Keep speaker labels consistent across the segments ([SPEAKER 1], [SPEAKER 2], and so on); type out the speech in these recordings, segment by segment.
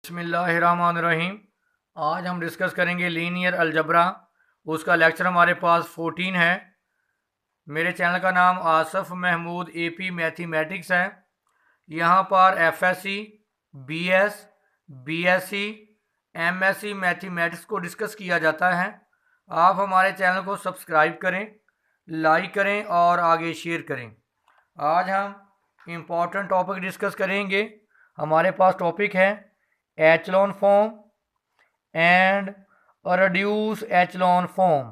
[SPEAKER 1] बिस्मिल्लाहिर्रहमानिर्रहीम। आज हम डिस्कस करेंगे लीनियर अलजबरा। उसका लेक्चर हमारे पास 14 है। मेरे चैनल का नाम आसफ़ महमूद एपी मैथमेटिक्स है। यहाँ पर FSC, BS, BSC, MSC mathematics को डिस्कस किया जाता है। आप हमारे चैनल को सब्सक्राइब करें, लाइक करें और आगे शेयर करें। आज हम इम्पोर्टेंट टॉपिक डिस्कस करेंगे। हमारे पास टॉपिक है echelon form and reduce echelon form.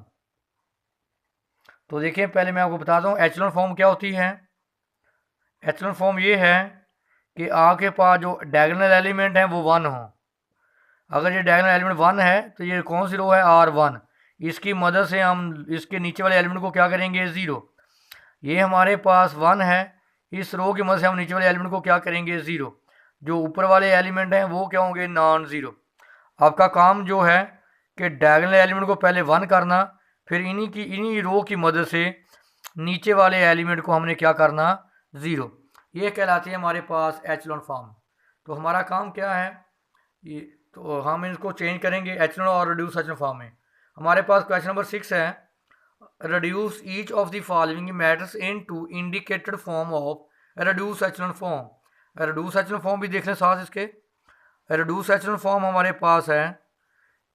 [SPEAKER 1] तो देखिए, पहले मैं आपको बताता हूँ एचलॉन फॉर्म क्या होती है। एचलॉन फॉर्म ये है कि आपके पास जो डायगोनल एलिमेंट है वो 1 हो। अगर ये डायगोनल एलिमेंट 1 है तो ये कौन सी रो है, R1। इसकी मदद से हम इसके नीचे वाले एलिमेंट को क्या करेंगे, 0। ये हमारे पास 1 है, इस रो की मदद से हम नीचे वाले एलिमेंट को क्या करेंगे, 0। जो ऊपर वाले एलिमेंट हैं वो क्या होंगे, नॉन ज़ीरो। आपका काम जो है कि डायगोनल एलिमेंट को पहले 1 करना, फिर इन्हीं रो की मदद से नीचे वाले एलिमेंट को हमने क्या करना, 0। ये कहलाती है हमारे पास एचलॉन फॉर्म। तो हमारा काम क्या है, ये तो हम इसको चेंज करेंगे एचलॉन और रिड्यूस एचलॉन फॉर्म में। हमारे पास क्वेश्चन नंबर 6 है, reduce each of the following matters into indicated form of reduce echelon form. Reduce echelon form भी देख लें साथ इसके। रिड्यूस एचलॉन फॉर्म हमारे पास है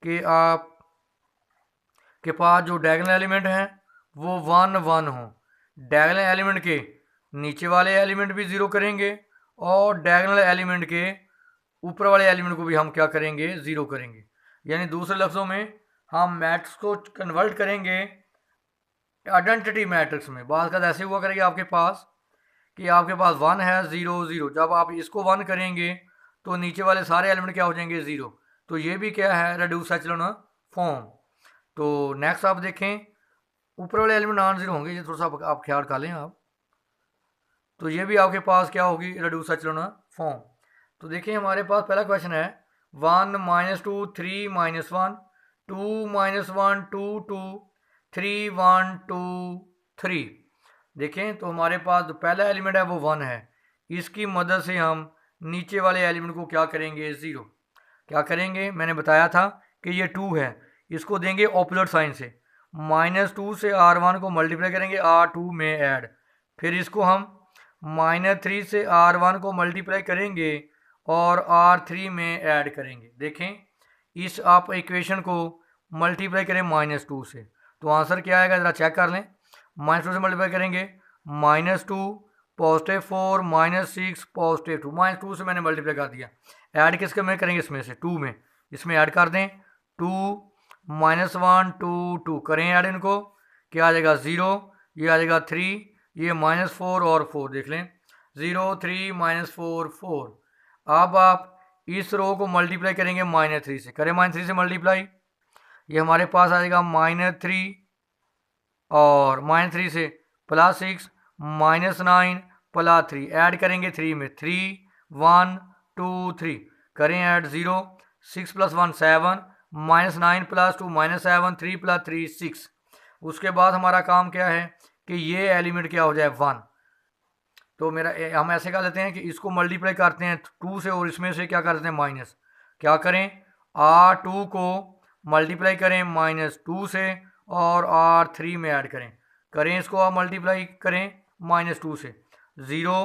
[SPEAKER 1] कि आप के पास जो डायगोनल एलिमेंट हैं वो 1 1 हो। डायगोनल एलिमेंट के नीचे वाले एलिमेंट भी 0 करेंगे और डायगोनल एलिमेंट के ऊपर वाले एलिमेंट को भी हम क्या करेंगे, 0 करेंगे। यानी दूसरे लफ्ज़ों में हम मैट्रिक्स को कन्वर्ट करेंगे आइडेंटिटी मैट्रिक्स में। बात का ऐसे हुआ करेगी आपके पास कि आपके पास 1 है, 0 0। जब आप इसको 1 करेंगे तो नीचे वाले सारे एलिमेंट क्या हो जाएंगे, 0। तो ये भी क्या है, रिड्यूस एचलॉन फॉर्म। तो नेक्स्ट आप देखें, ऊपर वाले एलिमेंट नॉन 0 होंगे, ये थोड़ा सा आप ख्याल कर लें आप। तो ये भी आपके पास क्या होगी, रिड्यूस एचलॉन फॉर्म। तो देखिए हमारे पास पहला क्वेश्चन है 1 -2 3 -1 2 -1 2 2 3 1 2 3। देखें तो हमारे पास जो पहला एलिमेंट है वो 1 है, इसकी मदद से हम नीचे वाले एलिमेंट को क्या करेंगे, 0। क्या करेंगे, मैंने बताया था कि ये 2 है, इसको देंगे ऑपोजिट साइन से। -2 से R1 को मल्टीप्लाई करेंगे, R2 में ऐड। फिर इसको हम -3 से R1 को मल्टीप्लाई करेंगे और R3 में ऐड करेंगे। देखें इस आप इक्वेशन को मल्टीप्लाई करें -2 से, तो आंसर क्या आएगा, ज़रा चेक कर लें। -2 से मल्टीप्लाई करेंगे, -2 +4 -6 +2। -2 से मैंने मल्टीप्लाई कर दिया, ऐड किसके में करेंगे, इसमें से 2 में, इसमें ऐड कर दें। 2 -1 2 2 करें ऐड, इनको क्या आ जाएगा, 0। ये आ जाएगा 3, ये -4 और 4 देख लें, 0 3 -4 4। अब आप इस रो को मल्टीप्लाई करेंगे -3 से, करें -3 से मल्टीप्लाई, ये हमारे पास आ जाएगा -3 और -3 से +6 -9 +3 ऐड करेंगे 3 में, 3 1 2 3 करें ऐड, 0 6 + 1 7 -9 + 2 -7 3 + 3 6। उसके बाद हमारा काम क्या है कि ये एलिमेंट क्या हो जाए, 1। तो हम ऐसे कर लेते हैं कि इसको मल्टीप्लाई करते हैं 2 से और इसमें से क्या करते हैं, माइनस। क्या करें, R2 को मल्टीप्लाई करें -2 से और R3 में ऐड करें। करें इसको आप मल्टीप्लाई करें -2 से, 0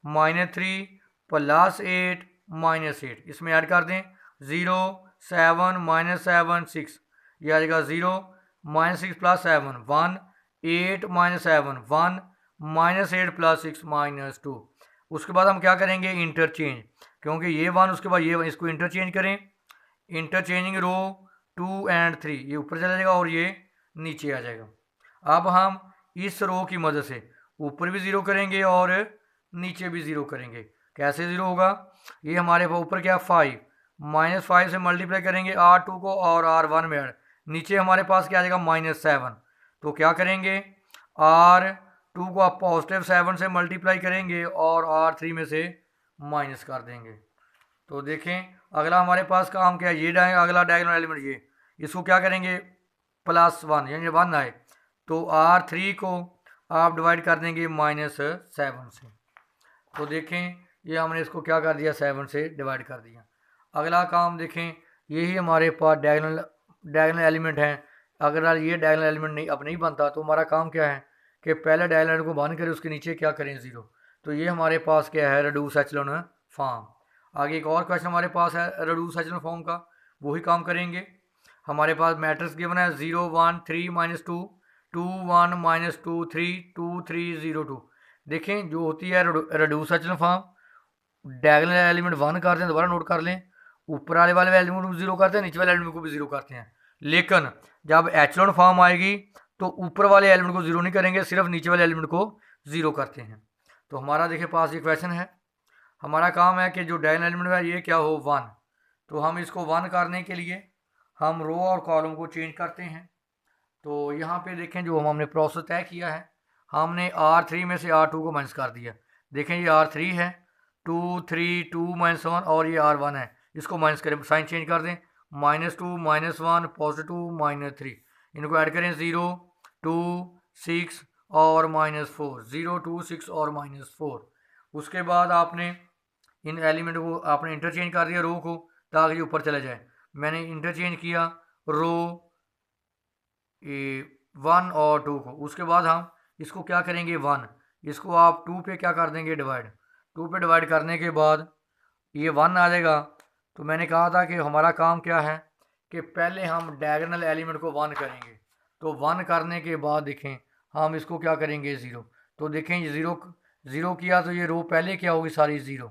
[SPEAKER 1] -3 +8 -8 इसमें ऐड कर दें, 0 7 -7 6, ये आ जाएगा 0 -6 + 7 1 8 -7 1 -8 + 6 -2। उसके बाद हम क्या करेंगे, इंटरचेंज, क्योंकि ये 1 उसके बाद ये 1, इसको इंटरचेंज करें। इंटरचेंजिंग रो 2 और 3, ये ऊपर चला जाएगा और ये नीचे आ जाएगा। अब हम इस रो की मदद से ऊपर भी 0 करेंगे और नीचे भी 0 करेंगे। कैसे 0 होगा, ये हमारे ऊपर क्या, 5 -5 से मल्टीप्लाई करेंगे R2 को और R1 में ऐड, नीचे हमारे पास क्या आ जाएगा, -7। तो क्या करेंगे, R2 को आप +7 से मल्टीप्लाई करेंगे और R3 में से माइनस कर देंगे। तो देखें अगला हमारे पास काम क्या है, ये अगला डायगोनल एलिमेंट, ये इसको क्या करेंगे, +1 यानी 1 आए तो R3 को आप डिवाइड कर देंगे -7 से। तो देखें ये हमने इसको क्या कर दिया, 7 से डिवाइड कर दिया। अगला काम देखें, यही हमारे पास डायगोनल एलिमेंट है। अगर ये डायगोनल एलिमेंट नहीं अब नहीं बनता तो हमारा काम क्या है कि पहले डायगोनल एलिमेंट को बंद करें, उसके नीचे क्या करें, ज़ीरो। तो ये हमारे पास क्या है, रिड्यूस एचेलॉन फॉर्म। आगे एक और क्वेश्चन हमारे पास है रिड्यूस एचेलॉन फॉर्म का, वही काम करेंगे। हमारे पास मैट्रिक्स गिवन है 0 1 3 -2 2 1 -2 3 2 3 0 2। देखें जो होती है reduce echelon form, diagonal element 1 करते हैं, दोबारा नोट कर लें, ऊपर वाले एलिमेंट को जीरो करते हैं, नीचे वाले एलिमेंट को भी जीरो करते हैं। लेकिन जब एचेलॉन फॉर्म आएगी तो ऊपर वाले एलिमेंट को जीरो नहीं करेंगे, सिर्फ नीचे वाले एलिमेंट को जीरो करते हैं। तो हमारा देखिए पास ये क्वेश्चन है, हमारा काम है कि जो डायगोनल एलिमेंट है ये क्या हो, 1। तो हम इसको 1 करने के लिए हम रो और कॉलम को चेंज करते हैं। तो यहाँ पे देखें जो हमने प्रोसेस तय किया है, हमने R3 में से R2 को माइनस कर दिया। देखें ये R3 है, 2 3 2 -1 और ये R1 है, इसको माइनस करें, साइन चेंज कर दें, -2 -1 +2 -3, इनको ऐड करें 0 2 6 और -4, 0 2 6 और -4। उसके बाद आपने इन एलिमेंट को आपने इंटरचेंज कर दिया रो को, ताकि ऊपर चला जाए। मैंने इंटरचेंज किया रो 1 और 2 को। उसके बाद हम इसको क्या करेंगे 1, इसको आप 2 पे क्या कर देंगे डिवाइड, 2 पे डिवाइड करने के बाद ये 1 आ जाएगा। तो मैंने कहा था कि हमारा काम क्या है कि पहले हम डायगोनल एलिमेंट को 1 करेंगे। तो 1 करने के बाद देखें हम इसको क्या करेंगे 0। तो देखें ये 0 किया तो ये रो पहले क्या होगी, सारी 0।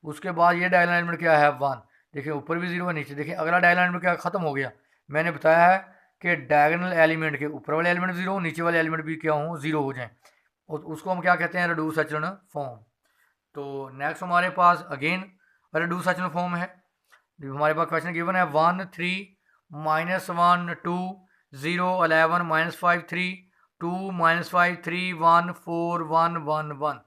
[SPEAKER 1] उसके बाद ये डायगोनल एलिमेंट क्या है 1, देखिए ऊपर भी 0 है नीचे। देखिए अगला डायगोनल एलिमेंट क्या ख़त्म हो गया, मैंने बताया है कि डायगोनल एलिमेंट के ऊपर वाले एलिमेंट 0, नीचे वाले एलिमेंट भी क्या हों 0 हो जाएं, और उसको हम क्या कहते हैं, रिड्यूस एचेलॉन फॉर्म। तो नेक्स्ट हमारे पास अगेन रिड्यूस एचेलॉन फॉर्म है। हमारे पास क्वेश्चन गिवन है 1 3 -1 2 0 11 -5 3 2 -5 3 1 4 1 1 1।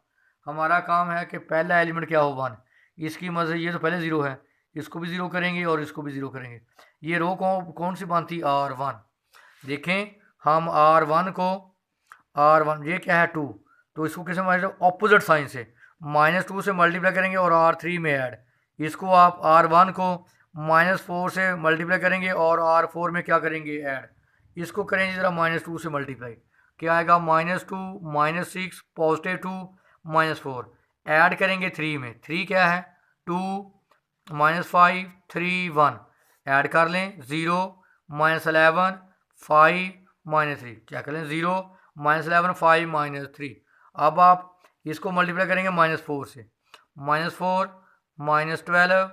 [SPEAKER 1] हमारा काम है कि पहला एलिमेंट क्या हो 1, इसकी मज़े ये तो पहले 0 है, इसको भी 0 करेंगे और इसको भी 0 करेंगे। ये रो कौन सी बनती, R1। देखें हम R1 को R1 ये क्या है 2, तो इसको किसे ऑपोजिट साइन से -2 से मल्टीप्लाई करेंगे और R3 में ऐड। इसको आप R1 को -4 से मल्टीप्लाई करेंगे और R4 में क्या करेंगे ऐड। इसको करेंगे ज़रा -2 से मल्टीप्लाई, क्या आएगा -2 -6 +2 -4, ऐड करेंगे 3 में, 3 क्या है 2 -5 3 1, ऐड कर लें 0 -11 5 -3, क्या कर लें 0 -11 5 -3। अब आप इसको मल्टीप्लाई करेंगे -4 से, -4 -12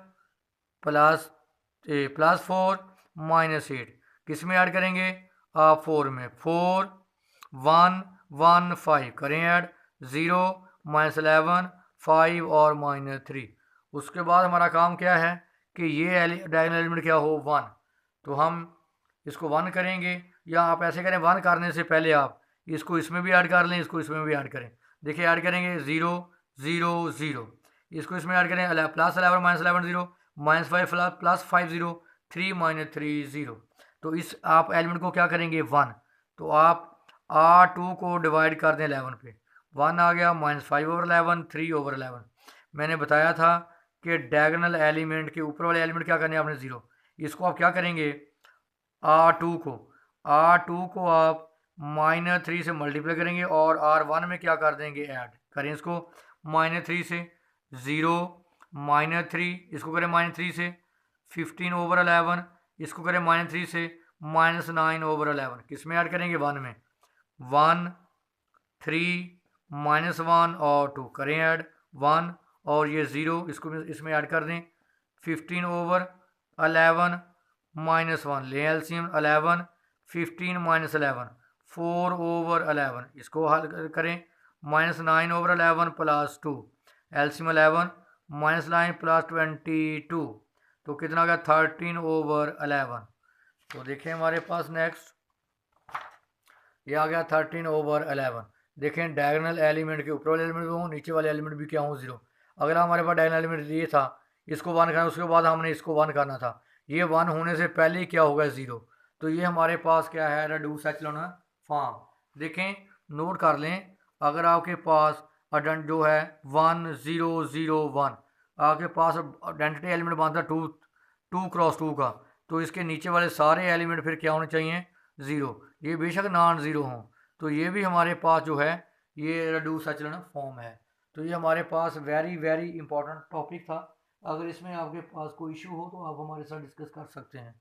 [SPEAKER 1] +4 -8, किस में ऐड करेंगे आप 4 में, 4 1 1 5 करें ऐड 0 -11 5 और -3। उसके बाद हमारा काम क्या है कि ये डायगोनल एलिमेंट क्या हो 1। तो हम इसको 1 करेंगे, या आप ऐसे करें 1 करने से पहले आप इसको इसमें भी ऐड कर लें, इसको इसमें भी ऐड करें। देखिए ऐड करेंगे 0 0 0, इसको इसमें ऐड करें +11 -11 0 -5 +5 0 3 -3 0। तो इस आप एलिमेंट को क्या करेंगे 1, तो आप R2 को डिवाइड कर दें 11 पे, 1 आ गया -5/11 3/11। मैंने बताया था कि डायगोनल एलिमेंट के ऊपर वाले एलिमेंट क्या करने हैं आपने 0, इसको आप क्या करेंगे R2 को आप -3 से मल्टीप्लाई करेंगे और R1 में क्या कर देंगे ऐड करें, इसको -3 से 0 -3, इसको करें -3 से 15/11, इसको करें -3 से -9/11, किस में ऐड करेंगे 1 में, 1 3 -1 और 2 करें ऐड 1 और ये 0, इसको इसमें ऐड कर दें 15/11 -1 ले एलसीएम 11 15 -11 4/11, इसको हल करें -9/11 +2 एलसीएम 11 -9 +22, तो कितना गया 13/11। तो देखें हमारे पास नेक्स्ट ये आ गया 13/11। देखें डायगोनल एलिमेंट के ऊपर वाले एलिमेंट भी हों, नीचे वाले एलिमेंट भी क्या हों 0। अगला हमारे पास डायगोनल एलिमेंट ये था, इसको 1 करना, उसके बाद हमने इसको 1 करना था, ये 1 होने से पहले ही क्या होगा 0। तो ये हमारे पास क्या है रिड्यूस एचेलॉन फॉर्म। देखें नोट कर लें, अगर आपके पास जो है 1 0 0 1, आपके पास आइडेंटिटी एलिमेंट बनता 2 2 × 2 का, तो इसके नीचे वाले सारे एलिमेंट फिर क्या होने चाहिए, 0। ये बेशक नॉन ज़ीरो हों, तो ये भी हमारे पास जो है ये रिड्यूस एचेलॉन फॉर्म है। तो ये हमारे पास वेरी वेरी इंपॉर्टेंट टॉपिक था। अगर इसमें आपके पास कोई इशू हो तो आप हमारे साथ डिस्कस कर सकते हैं।